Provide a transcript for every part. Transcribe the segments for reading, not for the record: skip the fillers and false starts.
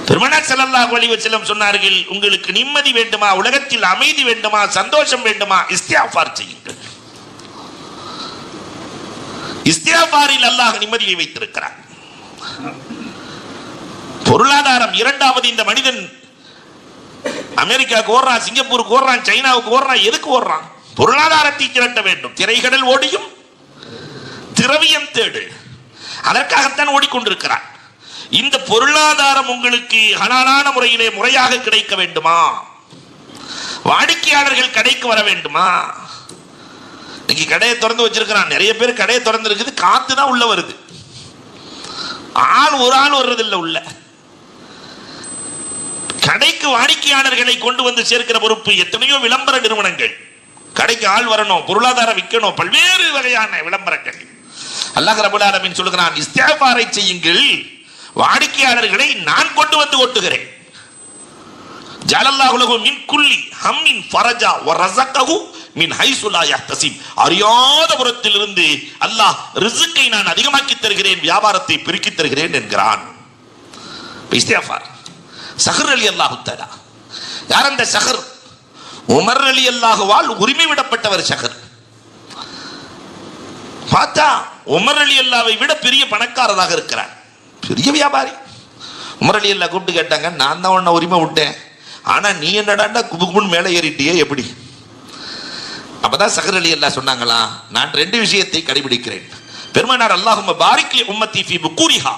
பெருமானார் ஸல்லல்லாஹு அலைஹி வஸல்லம் சொன்னார்கள், உங்களுக்கு நிம்மதி வேண்டுமா, உலகத்தில் அமைதி வேண்டுமா, சந்தோஷம் வேண்டுமா, இஸ்திக்ஃபார் செய்யுங்கள். இஸ்திக்ஃபாரில் அல்லாஹ் நிம்மதியை வைத்திருக்கிறார். பொருளாதாரம் இரண்டாவது. இந்த மனிதன் அமெரிக்காவுக்கு ஓடுறான், சிங்கப்பூருக்கு ஓடுறான், சைனாவுக்கு ஓடுறான். எதுக்கு ஓடுறான்? பொருளாதாரத்தை திரட்ட வேண்டும். திரைகடல் ஓடியும் திரவியம் தேடு, அதற்காகத்தான் ஓடிக்கொண்டிருக்கிறார். இந்த பொருளாதாரம் உங்களுக்கு ஹலாலான முறையிலே முறையாக கிடைக்க வேண்டுமா, வாடிக்கையாளர்கள் கடைக்கு வர வேண்டுமா? இன்னைக்கு கடையை திறந்து வச்சிருக்கிறான், நிறைய பேர் கடையை திறந்து இருக்குது, காத்து தான் உள்ள வருது, ஒரு ஆள் வர்றது இல்லை உள்ள. கடைக்கு வாடிக்கையாளர்களை கொண்டு வந்து சேர்க்கிற பொறுப்பு எத்தனையோ விளம்பர நிறுவனங்கள். கடைக்கு ஆள் வரணும், பொருளாதாரம் விற்கணும், பல்வேறு வகையான விளம்பரங்கள். அல்லாஹ் ரப்பல் ஆலமீன் சொல்கிறான், இஸ்திக்ஃபாரை செய்யுங்கள், வாடிக்கையாளர்களை நான் கொண்டு வந்து ஒட்டுகிறேன். ஜஅலல்லாஹு லஹு மின் குல்லி ஹம்மின் ஃபரஜா வ ரஸகஹு மின் ஹைஸு லா யஹ்தஸிப். அறியாத புறத்திலிருந்து அல்லாஹ் ரிஸ்கை நான் அதிகமாக்கி தருகிறேன், வியாபாரத்தை பெருக்கி தருகிறேன் என்கிறான். இஸ்திக்ஃபார். ஸஹர் ரலியல்லாஹு தஆலா, யார் அந்த ஸஹர்? உமர் ரலியல்லாஹுவால் உரிமை விடப்பட்டவர் ஸஹர். பார்த்தா உமர் ரலியல்லாஹுவை விட பெரிய பணக்காரராக இருக்கிறார், பெரிய வியாபாரி. உமர் ரலியல்லாஹு கூப்பிட்டு கேட்டாங்க, நான் தான் உன்னை உரிமை விட்டேன், ஆனா நீ என்னடாண்டா குபுகுபுன்னு மேலே ஏறிட்டியே, எப்படி? அப்பதான் ஸஹர் ரலியல்லாஹு சொன்னாங்களா, நான் ரெண்டு விஷயத்தை கடைபிடிக்கிறேன். பெருமானார் அல்லாஹும்ம பாரிக் லி உம்மத்தி ஃபீ புக்கூரிஹா,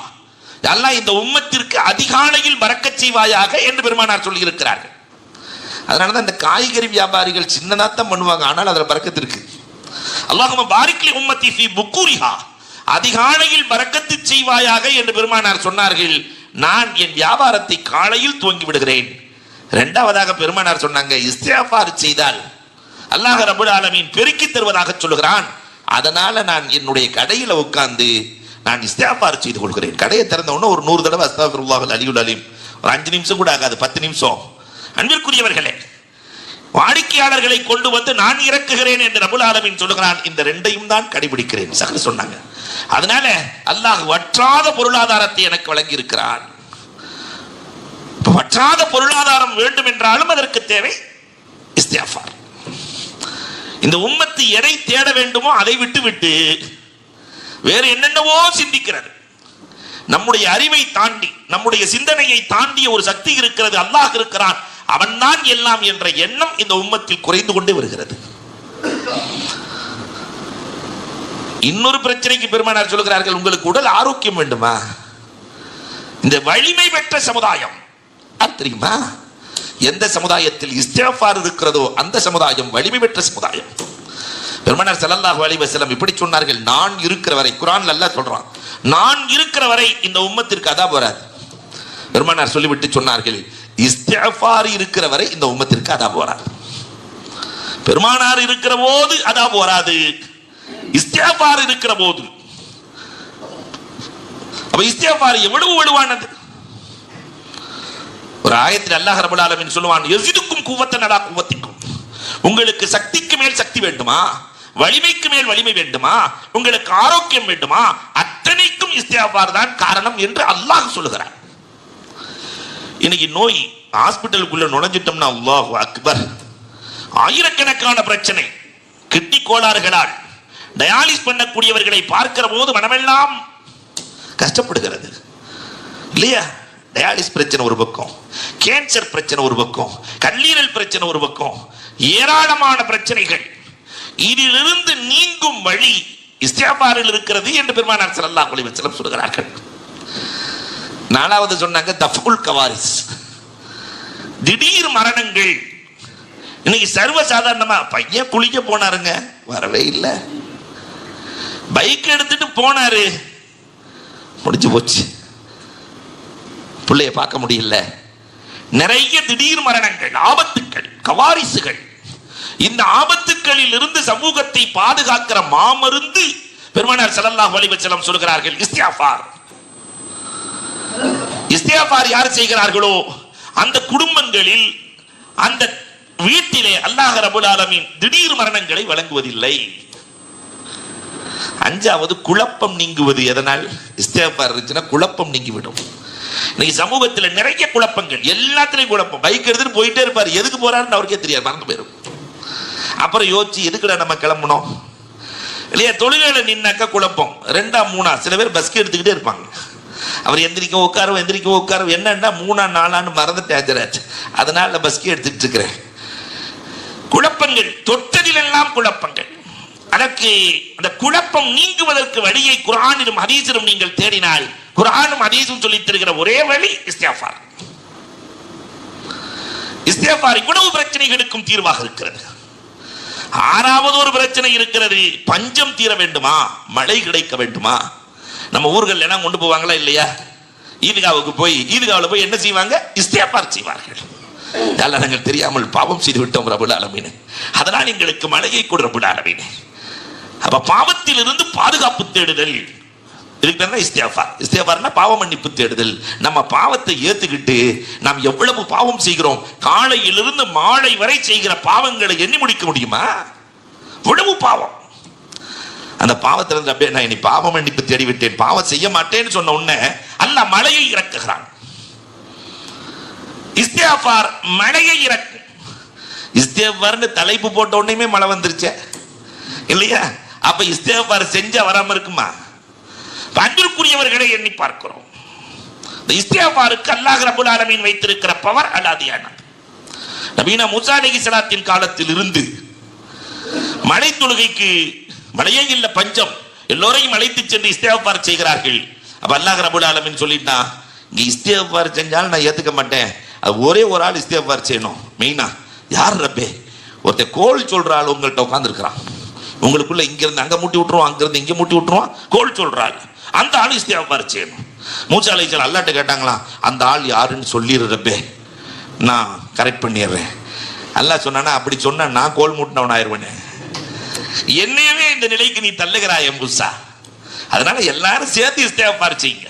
அல்லாஹ் இந்த உம்மத்திற்கு அதிகாலையில் பரக்கத் செய்வாயாக என்று பெருமானார் சொல்லி இருக்கிறார்கள். அதனாலதான் இந்த காய்கறி வியாபாரிகள் சின்னதாத்தான் பண்ணுவாங்க, ஆனால் அதுல பரக்கத் இருக்கு. அல்லாஹும்ம பாரிக் லி உம்மத்தி ஃபீ புக்கூரிஹா, அதிகாலையில் பரக்கத்து செய்வாயாக என்று பெருமானார் சொன்னார்கள். நான் என் வியாபாரத்தை காலையில் துவங்கி விடுகிறேன். இரண்டாவதாக பெருமானார் சொன்னாங்க, இஸ்திக்ஃபார் செய்தால் அல்லாஹ் ரப்பல் ஆலமீன் பெருக்கி தருவதாக சொல்லுகிறான். அதனால நான் என்னுடைய கடையில உட்கார்ந்து நான் இஸ்திக்ஃபார் செய்து கொள்கிறேன். கடையை திறந்த உடனே ஒரு 100 தடவை அஸ்தக்ஃபிருல்லாஹல் அலியுல் அலீம், ஒரு 5 நிமிஷம் கூட ஆகாது, 10 நிமிஷம். அன்பிற்குரியவர்களே, வாடிக்கையாளர்களை கொண்டு வந்து நான் இறக்குகிறேன் என்று ரப்பல் ஆலமீன் சொல்லுகிறான். இந்த ரெண்டையும் தான் கடைபிடிக்கிறேன் ஸஹர் சொன்னாங்க. அதனால அல்லாஹ் வற்றாத பொருளாதாரத்தை எனக்கு வழங்கி இருக்கிறான். வற்றாத பொருளாதாரம் வேண்டும் என்றாலும் அதற்கு தேவை இஸ்திக்ஃபார். இந்த உம்மத்து எதை தேட வேண்டுமோ அதை விட்டு விட்டு வேறு என்னென்னவோ சிந்திக்கிறது. நம்முடைய அறிவை தாண்டி, நம்முடைய சிந்தனையை தாண்டிய ஒரு சக்தி இருக்கிறது, அல்லாஹ் இருக்கிறான், அவன் தான் எல்லாம் என்ற எண்ணம் இந்த உம்மத்தில் குறைந்து கொண்டே வருகிறது. இன்னொரு பிரச்சனைக்கு பெருமானார் சொல்கிறார்கள், உங்களுக்கு உடல் ஆரோக்கியம் வேண்டுமா? இந்த வலிமை பெற்ற சமுதாயம் தெரியுமா? எந்த சமுதாயத்தில் இஸ்திக்ஃபார் இருக்கிறதோ அந்த சமுதாயம் வலிமை பெற்ற சமுதாயம். பெருமானார் ஸல்லல்லாஹு அலைஹி வஸல்லம் இப்படி சொன்னார்கள், நான் இருக்கிற வரை, குர்ஆன்ல அல்லாஹ் சொல்றான், நான் இருக்கிற வரை இந்த உம்மத்திற்கு அதாப் வராது. பெருமானார் சொல்லிவிட்டு சொன்னார்கள், இஸ்திக்ஃபார் இருக்கிற வரை இந்த உம்மத்திற்கு அதாப் வராது. பெருமானார் இருக்கிற போது அதாப் வராது, இஸ்திக்ஃபார் இருக்கிற போது. அப்ப இஸ்திக்ஃபார் எவ்வளவு வலுவானது. ஒரு ஆயத்தில் அல்லாஹ் ரப்பல் ஆலமீன் சொல்லுவான், யஸிதுக்கும் குவத்தன் அலா குவத்திக்கும். உங்களுக்கு சக்திக்கு மேல் சக்தி வேண்டுமா, வலிமைக்கு மேல் வலிமை வேண்டுமா, உங்களுக்கு ஆரோக்கியம் வேண்டுமா, அத்தனைக்கும் இஸ்திக்ஃபார் தான் காரணம் என்று அல்லாஹ் சொல்லுகிறார். இன்னைக்கு நோய் ஹாஸ்பிட்டலுக்குள்ள நுழைஞ்சிட்டோம்னா அல்லாஹு அக்பர், ஆயிரக்கணக்கான பிரச்சனை. கிட்னி கோளாறுகளால் டயாலிஸ் பண்ணக்கூடியவர்களை பார்க்கிற போது மனமெல்லாம் கஷ்டப்படுகிறது இல்லையா? டயாலிஸ் பிரச்சனை ஒரு பக்கம், கேன்சர் பிரச்சனை ஒரு பக்கம், கல்லீரல் பிரச்சனை ஒரு பக்கம், ஏராளமான பிரச்சனைகள். இதிலிருந்து நீங்கும் வழி இஸ்திக்ஃபாரில் இருக்கிறது என்று பெருமானார் ஸல்லல்லாஹு அலைஹி வஸல்லம் சொல்கிறார்கள். நாலாவது சொன்னாங்க தஃபுல் கவாரிஸ், திடீர் மரணங்கள். இன்னைக்கு சர்வ சாதாரணமா பையன் குளிக்க போனாருங்க, வரவே இல்லை. பைக் எடுத்துட்டு போனாரு, முடிஞ்சு போச்சு, பிள்ளைய பார்க்க முடியல. நிறைய திடீர் மரணங்கள், ஆபத்துக்கள், கவாரிசுகள். இந்த ஆபத்துக்களில் இருந்து சமூகத்தை பாதுகாக்கிற மாமருந்து பெருமானார் ஸல்லல்லாஹு அலைஹி வஸல்லம் சொல்கிறார்கள் இஸ்திக்ஃபார். இஸ்திக்ஃபார் யார் செய்கிறார்களோ அந்த குடும்பங்களில், அந்த வீட்டிலே அல்லாஹ் ரப்பல் ஆலமீன் திடீர் மரணங்களை வழங்குவதில்லை. அஞ்சாவது குழப்பம் நீங்குவது. எதனால்? இஸ்திக்ஃபார் இருந்துச்சுன்னா குழப்பம் நீங்கிவிடும். இன்னைக்கு சமூகத்தில் நிறைய குழப்பங்கள், எல்லாத்திலையும் குழப்பம். பைக் எடுத்துட்டு போயிட்டே இருப்பார், எதுக்கு போறாருன்னு அவருக்கே தெரியாது, மறந்து போயிடும். அப்புறம் யோசிச்சு எதுக்குடா நம்ம கிளம்பணும் இல்லையா? தொழுகையில நின்னாக்க குழப்பம், 2ஆ 3ஆ. சில பேர் பஸ்க்கு எடுத்துக்கிட்டே இருப்பாங்க. அவர் எந்திரிக்க உட்காரும் எந்திரிக்க உட்காரும், என்னன்னா 3ஆ 4ஆன்னு மறந்துட்டாச்சு, அதனால பஸ்க்கு எடுத்துட்டு இருக்கிறேன். குழப்பங்கள், தொட்டதிலெல்லாம் குழப்பங்கள். அதற்கு அந்த குழப்பம் நீங்குவதற்கு வழியை குர்ஆனிலும் ஹதீஸிலும் நீங்கள் தேடினால், குர்ஆனும் ஹதீஸும் சொல்லித் தருகிற ஒரே வழி இஸ்திக்ஃபார். இஸ்திக்ஃபார் இவ்வளவு பிரச்சனைகளுக்கும் தீர்வாக இருக்கிறது. 6வது ஒரு பிரச்சனை இருக்கிறது. பஞ்சம் தீர வேண்டுமா, மழை கிடைக்க வேண்டுமா? நம்ம ஊர்கள் எல்லாம் கொண்டு போவாங்களா இல்லையா? ஈத்காவுக்கு போய் ஈத்காவில் போய் என்ன செய்வாங்க? இஸ்திக்ஃபார் செய்வார்கள். நாங்கள் தெரியாமல் பாவம் செய்து விட்டோம் ரப்புல் ஆலமீன், அதனால் எங்களுக்கு மழையை கொடு ரப்புல் ஆலமீன். அப்ப பாவத்தில் இருந்து பாதுகாப்பு தேடுதல், இதுக்கு இஸ்திக்ஃபார். இஸ்திக்ஃபார்னா பாவ மன்னிப்பு தேடுதல். நம்ம பாவத்தை ஏத்துக்கிட்டு நாம் எவ்வளவு பாவம் செய்கிறோம், காலையிலிருந்து மாலை வரை செய்கிற பாவங்களை எண்ணி முடிக்க முடியுமா? இவ்வளவு பாவம். அந்த பாவத்திலிருந்து அப்படியே நான் இனி பாவ மன்னிப்பு தேடி விட்டேன், பாவம் செய்ய மாட்டேன்னு சொன்ன உடனே அல்லாஹ் மழையை இறக்குகிறான். இஸ்திக்ஃபார் மழையை இறக்கும். இஸ்திக்ஃபார்னு தலைப்பு போட்ட உடனே மழை வந்துருச்சு இல்லையா? அப்ப இஸ்திக்ஃபார் செஞ்சா வராம இருக்குமா? அன்பிற்குரியவர்களை எண்ணி பார்க்கிறோம். இஸ்திக்ஃபாருக்கு அல்லாஹ் ரப்பல் ஆலமீன் வைத்திருக்கிற பவர் அலாதியானது. நபீனா மூசா அலைஹிஸ்ஸலாத்தின் காலத்தில் இருந்து மழை தொழுகைக்கு, மழையே இல்ல பஞ்சம், எல்லோரையும் அழைத்து சென்று இஸ்திக்ஃபார் செய்கிறார்கள். அப்ப அல்லாஹ் ரப்பல் ஆலமீன் சொல்லிட்டான், இங்க இஸ்திக்ஃபார் செஞ்சாலும் நான் ஏத்துக்க மாட்டேன், அது ஒரே ஒரு ஆள் இஸ்திக்ஃபார் செய்யணும். மெயினா யார் ரப்பே? ஒருத்தர் கோல் சொல்ற ஆள் உங்கள்கிட்ட உட்கார்ந்துருக்கிறான், உங்களுக்குள்ள இங்க இருந்து அங்க மூட்டி விட்டுருவான், அங்க இருந்து இங்க மூட்டி விட்டுருவான், கோல் சொல்ற ஆள், அந்த ஆள் இஸ்திக்ஃபார் செய்யணும். மூசா அலைஹிஸ்ஸலாம் அல்லாஹ்ட்ட கேட்டாங்களா, அந்த ஆள் யாருன்னு சொல்லிடு ரப்பே, நான் கரெக்ட் பண்ணிடுறேன். அல்லாஹ் சொன்னானா, அப்படி சொன்னா நான் கோல் மூட்டினவன் ஆயிருவேனே, என்னையவே இந்த நிலைக்கு நீ தள்ளுகிறாய் மூசா, அதனால எல்லாரும் சேர்த்து இஸ்திக்ஃபார் செய்யுங்க.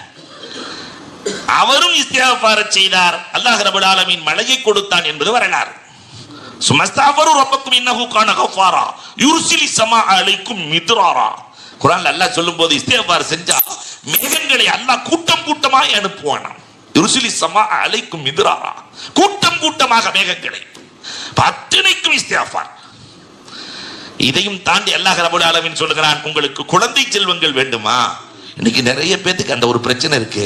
அவரும் இஸ்திக்ஃபார் செய்தார். அல்லாஹ் ரப்பல் ஆலமீன் மழையை கொடுத்தான் என்பது வரலாறு. சுமஸ்தாஃபரு ரப்பக்கும் இன்னஹு கான கஃபாரா யுர்சிலி ஸமா அலைக்கும் மித்ராரா. குர்ஆன்ல அல்லாஹ் சொல்லும்போது இஸ்திக்ஃபார் செஞ்சா மேகங்களை அல்லாஹ் கூட்டம் கூட்டமாக அனுப்புவானாம். யுர்சிலி ஸமா அலைக்கும் மித்ராரா, கூட்டம் கூட்டமாக மேகங்களை. அத்தனைக்கும் இஸ்திக்ஃபார். இதையும் தாண்டி அல்லாஹ் ரப்பல் ஆலமீன் சொல்லுகிறான், உங்களுக்கு குழந்தை செல்வங்கள் வேண்டுமா? இன்னைக்கு நிறைய பேத்துக்கு அந்த ஒரு பிரச்சனை இருக்கு.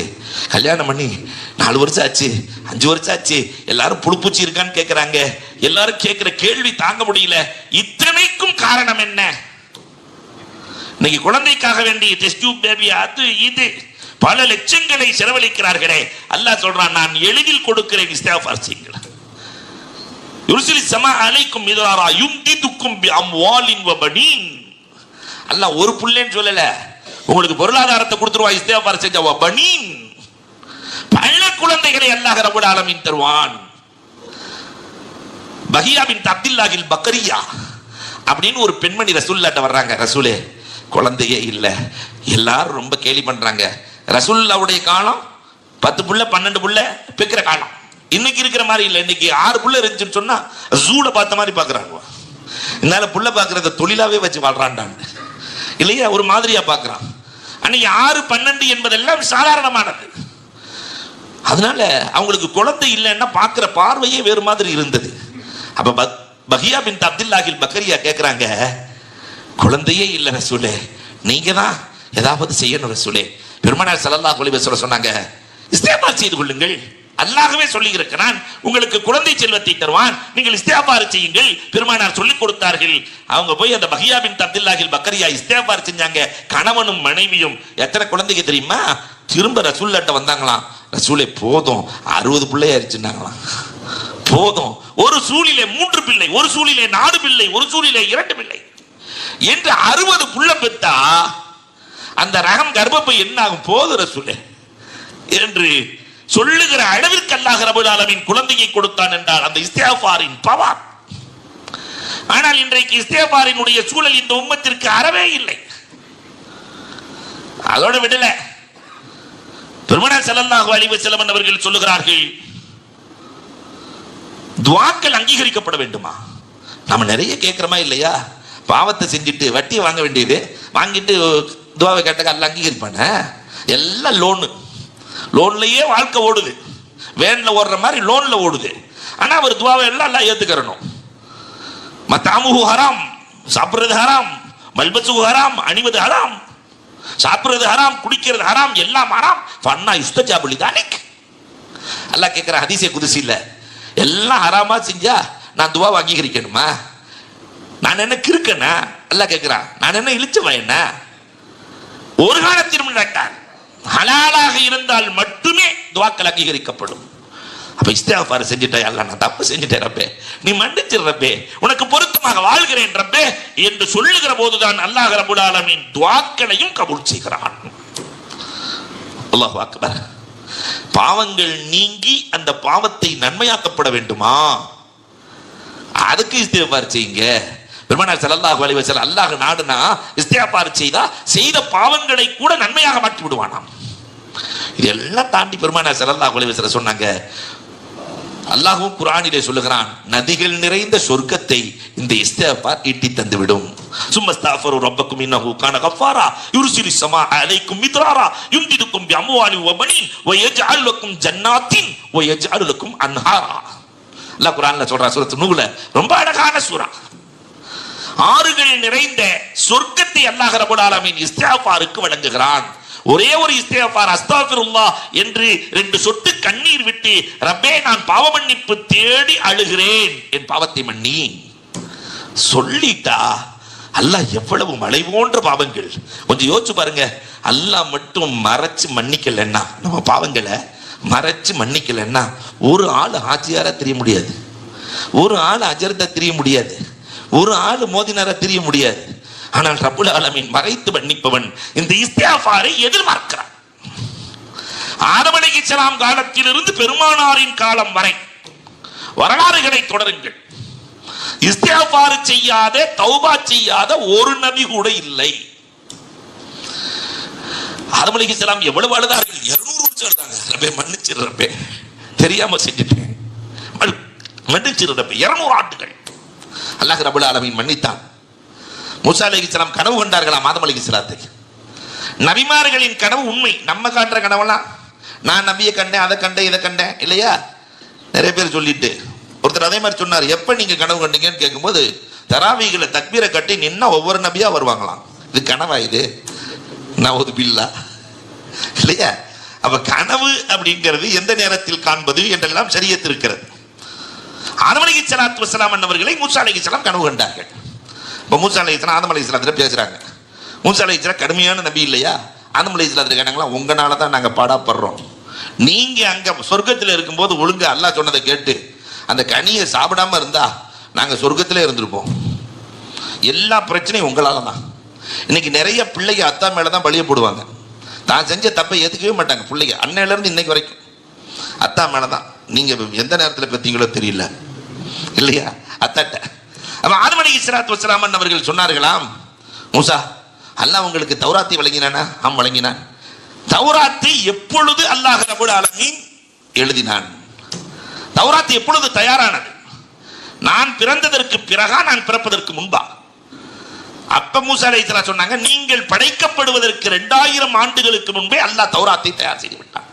கல்யாணம் பண்ணி 4 வருஷம் ஆச்சு, 5 வருஷம் ஆச்சு, எல்லாரும் புழுப்பூச்சி இருக்கான்னு கேட்கிறாங்க. எல்லாரும் கேட்கிற கேள்வி தாங்க முடியல. இத்தனைக்கும் காரணம் என்ன? இன்னைக்கு குழந்தைக்காக வேண்டிய டெஸ்ட் டியூப் பேபி, அது இது பல லட்சங்களை செலவழிக்கிறார்களே. அல்லாஹ் சொல்றான், நான் எளிதில் கொடுக்கிறேன், இஸ்திக்ஃபார் செய்யுங்கள். யுர்சிலி ஸமா அலைக்கும் மித்ராரா யும்திதுக்கும் பி அம்வாலின் வ பனீன். அல்லாஹ் ஒரு புள்ளேன்னு சொல்லல, உங்களுக்கு பொருளாதாரத்தை கொடுத்துருவான் இஸ்திக்ஃபார் செஞ்சா. வ பனீன், பல குழந்தைகளை அல்லாஹ் ரப்பல் ஆலமீன் தருவான். பஹியா பின்த் அப்துல்லாஹில் பக்கரியா அப்படின்னு ஒரு பெண்மணி ரசூலுல்லாஹ்ட்ட வர்றாங்க. ரசூலே, குழந்தையே இல்லை, எல்லாரும் ரொம்ப கேலி பண்றாங்க. ரசூலுல்லாஹ்வுடைய காலம் 10 புள்ள 12 புள்ள பெக்கிற காலம். இன்னைக்கு இருக்கிற மாதிரி இல்லை. இன்னைக்கு 6 புள்ள இருந்துச்சுன்னு சொன்னா ஜூல பார்த்த மாதிரி பாக்குறாங்க. இதனால புள்ள பாக்குறத தொழிலாவே வச்சு வாழ்றான்டான்னு இல்லையா, ஒரு மாதிரியா பாக்குறான். அன்னைக்கு 6 12 என்பதெல்லாம் சாதாரணமானது. அதனால அவங்களுக்கு குழந்தை இல்லைன்னா பார்க்கிற பார்வையே வேறு மாதிரி இருந்தது. அப்ப பஹியா பின்த் அப்துல்லாஹில் பக்கரியா கேட்கிறாங்க, குழந்தையே இல்லை ரசூலே, நீங்க தான் ஏதாவது செய்யணும் ரசூலே. பெருமானார் ஸல்லல்லாஹு அலைஹி வஸல்லம் சொன்னாங்க, இஸ்திக்ஃபார் செய்து கொள்ளுங்கள், அல்லாஹ்வே சொல்லி இருக்கிறான், உங்களுக்கு குழந்தை செல்வத்தை தருவான், நீங்கள் இஸ்திக்ஃபார் செய்யுங்கள். பெருமானார் சொல்லிக் கொடுத்தார்கள். அவங்க போய் அந்த பஹியா பின்த் அப்துல்லாஹில் பக்கரியா இஸ்திக்ஃபார் செஞ்சாங்க. கணவனும் மனைவியும். எத்தனை குழந்தைங்க தெரியுமா? திரும்ப ரசூலுல்லாஹ்ட்ட வந்தாங்களாம், ரசூலே போதும் 60 பிள்ளையாயிருச்சுன்னாங்களாம். போதும், ஒரு சூழிலே 3 பிள்ளை, ஒரு சூழிலே 4 பிள்ளை, ஒரு சூழிலே 2 பிள்ளை என்று 60 புள்ள பெத்தா அந்த ரகம் கர்ப்பப்பை என்ன ஆகும்? போது ரசூலே என்று சொல்லுகிற அளவிற்கு அல்லாஹ் ரப்பல் ஆலமீன் குழந்தையை கொடுத்தான் என்றால் அந்த இஸ்திக்ஃபாரின் பவர். ஆனால் இன்றைக்கு இஸ்திக்ஃபாரினுடைய சூழல் இந்த உம்மத்திற்கு அறவே இல்லை. அதோட விடல. பெருமானார் ஸல்லல்லாஹு அலைஹி வஸல்லம் அவர்கள் சொல்லுகிறார்கள், துஆக்கள் அங்கீகரிக்கப்பட வேண்டுமா? நாம நிறைய கேட்கிறோமா இல்லையா? பாவத்தை செஞ்சுட்டு வட்டியை வாங்க வேண்டியது, வாங்கிட்டு துவாவை கேட்டாக்க அல்ல அங்கீகரிப்பான. எல்லாம் லோன்லயே வாழ்க்கை ஓடுது, வேன்ல ஓடுற மாதிரி லோன்ல ஓடுது. ஆனா அவர் துவாவை எல்லாம் எல்லாம் ஏத்துக்கிறணும். மத்தாமுஹு ஹராம், சாப்பிடுறது ஹராம், மல்பசுஹு ஹராம், அணிவது ஹராம், சாப்பிடுறது ஹராம், குடிக்கிறது ஹராம், எல்லாம் ஹராம். ஃபன்னா இஸ்தஜாபுலி தாலிக். அல்லாஹ் கேட்கிற ஹதீஸே குதுசி இல்ல, எல்லாம் ஹராமா செஞ்சா நான் துவா அங்கீகரிக்கணுமா? நான் என்ன கிறுக்கனா? அல்லாஹ் கேட்கிறான், நான் என்ன இழிச்சவன்? என்ன ஒரு காலத்திலும் நடக்காது. ஹலாலாக இருந்தால் மட்டுமே துவாக்கள் அங்கீகரிக்கப்படும். அப்ப இஸ்திக்ஃபார் செஞ்சுட்டா, அல்லாஹ் நான் தப்பு செஞ்சுட்டேன் ரப்பே, நீ மன்னிச்சிரு ரப்பே, உனக்கு பொருத்தமாக வாழ்கிறேன் ரப்பே என்று சொல்லுகிற போதுதான் அல்லாஹ் ரப்பல் ஆலமீன் துஆக்களையும் கபூல் செய்கிறான். அல்லாஹு அக்பர். பாவங்கள் நீங்கி அந்த பாவத்தை நன்மையாக்கப்பட வேண்டுமா? அதுக்கு இஸ்திக்ஃபார் செய்யுங்க. பெருமானார் ஸல்லல்லாஹு அலைஹி வஸல்லம் அல்லாஹ் நாடுனா இஸ்திக்ஃபார் செய்தா செய்த பாவங்களை கூட நன்மையாக மாற்றி விடுவானாம். இதெல்லாம் தாண்டி பெருமானார் ஸல்லல்லாஹு அலைஹி வஸல்லம் சொன்னாங்க, அல்லாஹ்வும் குர்ஆனிலே சொல்லுகிறான், நதிகள் நிறைந்த சொர்க்கத்தை இந்த இஸ்திக்ஃபார் ஈட்டி தந்துவிடும். சும்மஸ்தஃபரு ரப்பக்கும் இன்னஹு கான கஃபாரா யுர்சிலிஸ் ஸமா அலைக்கும் மித்ராரா யும்திதுக்கும் பிஅம்வாலி வ பனீன் வ யஜ்அல் லக்கும் ஜன்னாத்தின் வ யஜ்அல் லக்கும் அன்ஹாரா. அல்லாஹ் குர்ஆன்ல சொல்றான், சூரத்து நூஹ்ல, ரொம்ப அழகான சூரா. ஆறுகள் நிறைந்த சொர்க்கத்தை அல்லாஹ் ரப்பல் ஆலமீன் இஸ்திக்ஃபாருக்கு வழங்குகிறான். ஒரே ஒரு இஸ்திக்ஃபார் அஸ்தக்ஃபிருல்லாஹ் என்று 2 சொட்டு கண்ணீர் விட்டு, ரப்பே நான் பாவ மன்னிப்பு தேடி அழுகிறேன், என் பாவத்தை மன்னி சொல்லிட்டா அல்லாஹ் எவ்வளவு மலை போன்ற பாவங்கள். கொஞ்சம் யோசிச்சு பாருங்க, அல்லாஹ் மட்டும் மறைச்சு மன்னிக்கலன்னா, நம்ம பாவங்களை மறைச்சு மன்னிக்கலன்னா, ஒரு ஆள் ஆஜியாரா தெரிய முடியாது, ஒரு ஆள் அஜர்தா தெரிய முடியாது, ஒரு ஆள் மோதினாரா தெரிய முடியாது. ஆனால் ரப்புல் ஆலமீன் மறைத்து மன்னிப்பவன் இந்த இஸ்திக்ஃபாரை எதிர்பார்க்கிறான். ஆதம் அலைஹிஸ்ஸலாம் காலத்திலிருந்து பெருமானாரின் காலம் வரை வரலாறுகளை தொடருங்கள். இஸ்திக்ஃபார் செய்யாத, தௌபா செய்யாத ஒரு நபி கூட இல்லை. ஆதம் அலைஹிஸ்ஸலாம் எவ்வளவு அழுதார்கள்? 200 வருஷம் அழுதாங்க. ரப்பே மன்னிச்சிரு ரப்பே, தெரியாம செஞ்சுட்டேன், மன்னிச்சிரு ரப்பே. 200 ஆண்டுகள் அல்லாஹ் ரப்பல் ஆலமீன் மன்னித்தான். மூசா அலைஹிஸ்ஸலாம் கனவு கண்டார்களாம் ஆதம் அலைஹிஸ்ஸலாத்துக்கு. நபிமார்களின் கனவு உண்மை. நம்ம காண்ற கனவெல்லாம் நான் நபியை கண்டேன், அதை கண்டேன், இதை கண்டேன் இல்லையா? நிறைய பேர் சொல்லிட்டு ஒருத்தர் அதே மாதிரி சொன்னார், எப்ப நீங்க கனவு கண்டீங்கன்னு கேட்கும்போது, தராவீகளை தக்பீரை கட்டி நின்னா ஒவ்வொரு நபியா வருவாங்களாம். இது கனவா? இது நவது பில்லா இல்லையா? அப்ப கனவு அப்படிங்கிறது எந்த நேரத்தில் காண்பது என்றெல்லாம் ஷரியத் இருக்கிறது. ஆதம் அலைஹிஸ்ஸலாத்து வஸ்ஸலாம் அவர்களை மூசா அலைஹிஸ்ஸலாம் கனவு கண்டார்கள். இப்போ மூசா அலைஹிஸ்ஸலாம் ஆதம் அலைஹிஸ்ஸலாத்திட்ட பேசுறாங்க. மூசா அலைஹிஸ்ஸலாம் கடுமையான நபி இல்லையா? ஆதம் அலைஹிஸ்ஸலாத்திட்ட கேட்டாங்களா, உங்களால தான் நாங்கள் பாடாப்படுறோம், நீங்க அங்க சொர்க்கத்தில் இருக்கும்போது ஒழுங்கு அல்லாஹ் சொன்னதை கேட்டு அந்த கனியை சாப்பிடாம இருந்தா நாங்க சொர்க்கத்திலே இருந்திருப்போம். எல்லா பிரச்சனையும் உங்களால தான். இன்னைக்கு நிறைய பிள்ளைங்க அத்தா மேலதான் பழிய போடுவாங்க. தான் செஞ்ச தப்பை ஏத்துக்கவே மாட்டாங்க பிள்ளைங்க. அன்னையில இருந்து இன்னைக்கு வரைக்கும் அத்தா மேலதான். நீங்க எந்த நேரத்தில் பெற்றீங்களோ தெரியல இல்லையா? அத்தாட்ட ஆதம் அலைஹிஸ்ஸலாத்து வஸ்ஸலாம் அவர்கள் சொன்னார்களாம், மூசா அல்லாஹ் உங்களுக்கு தௌராத்தை வழங்கினானா? ஆம் வழங்கினான். தௌராத்தை எப்பொழுது அல்லாஹ் ரப்பல் ஆலமீன் எழுதினான்? தௌராத் எப்பொழுது தயாரானது? நான் பிறந்ததற்கு பிறகா, நான் பிறப்பதற்கு முன்பா? அப்ப மூசா அலைஹிஸ்ஸலாம் சொன்னாங்க, நீங்கள் படைக்கப்படுவதற்கு 2000 ஆண்டுகளுக்கு முன்பே அல்லாஹ் தௌராத்தை தயார் செய்து விட்டான்.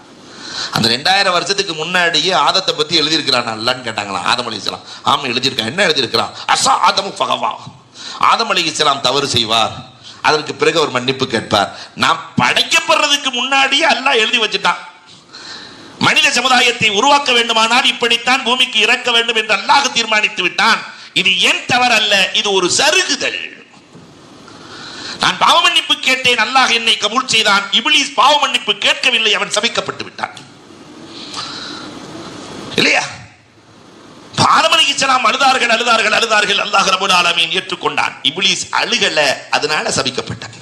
அந்த 2000 வருஷத்துக்கு முன்னாடியே ஆதத்தை பத்தி எழுதியிருக்கிறான் அல்லான்னு கேட்டாங்களா ஆதம் அலைஹிஸ்ஸலாம். ஆமா எழுதியிருக்கான். என்ன எழுதியிருக்கிறான்? அஸா ஆதமு ஃபகவா, ஆதம் அலைஹிஸ்ஸலாம் தவறு செய்வார், அதற்கு பிறகு அவர் மன்னிப்பு கேட்பார். நான் படைக்கப்படுறதுக்கு முன்னாடியே அல்லாஹ் எழுதி வச்சுட்டான். மனித சமுதாயத்தை உருவாக்க வேண்டுமானால் இப்படித்தான் பூமிக்கு இறக்க வேண்டும் என்று அல்லாஹ் தீர்மானித்து விட்டான். இது என் தவறு அல்ல, இது ஒரு சருகுதல். நான் பாவ மன்னிப்பு கேட்டேன், அல்லாஹ் என்னை கபூல் செய்தான். இப்லீஸ் பாவ மன்னிப்பு கேட்கவில்லை, அவன் சபிக்கப்பட்டு விட்டான் இல்லையா? ஆதம் அலைஹிஸ்ஸலாம் அழுதார்கள், அல்லாஹ் ரப்பல் ஆலமீன் ஏற்றுக்கொண்டான். இப்லீஸ் அழுகல, அதனால சபிக்கப்பட்டான்.